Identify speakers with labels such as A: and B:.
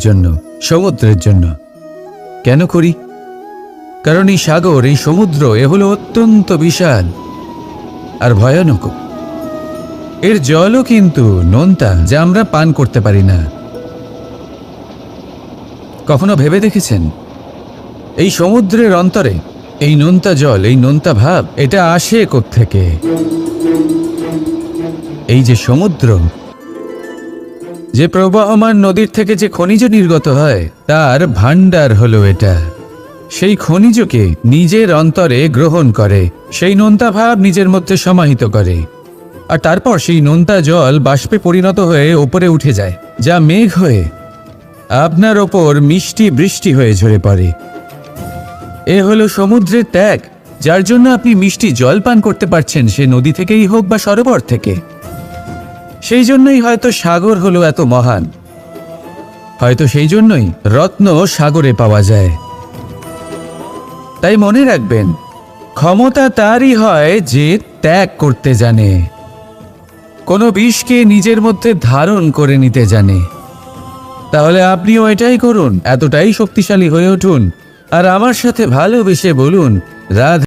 A: জন্য, সমুদ্রের জন্য। কেন করি? কারণ এই সাগর, এই সমুদ্র এ হলো অত্যন্ত বিশাল আর ভয়ানক। এর জলও কিন্তু নোনতা, যা আমরা পান করতে পারি না। কখনো ভেবে দেখেছেন এই সমুদ্রের অন্তরে এই নোনতা জল, এই নোনতা ভাব এটা আসে কোত্থেকে? এই যে সমুদ্র, যে প্রবাহমান নদীর থেকে যে খনিজ নির্গত হয় তার ভাণ্ডার হলো এটা। সেই খনিজকে নিজের অন্তরে গ্রহণ করে, সেই নোনতা ভাব নিজের মধ্যে সমাহিত করে, আর তারপর সেই নোনতা জল বাষ্পে পরিণত হয়ে ওপরে উঠে যায়, যা মেঘ হয়ে আপনার ওপর মিষ্টি বৃষ্টি হয়ে ঝরে পড়ে। এ হলো সমুদ্রের ত্যাগ, যার জন্য আপনি মিষ্টি জল পান করতে পারছেন, সে নদী থেকেই হোক বা সরোবর থেকে। সেই জন্যই হয়তো সাগর হলো এত মহান, হয়তো সেই জন্যই রত্ন সাগরে পাওয়া যায়। তাই মনে রাখবেন, ক্ষমতা তারই হয় যে ত্যাগ করতে জানে, কোনো বিষকে নিজের মধ্যে ধারণ করে নিতে জানে। তাহলে আপনিও এটাই করুন, এতটাই শক্তিশালী হয়ে উঠুন, আর আমার সাথে ভালোবেসে বলুন রাধে।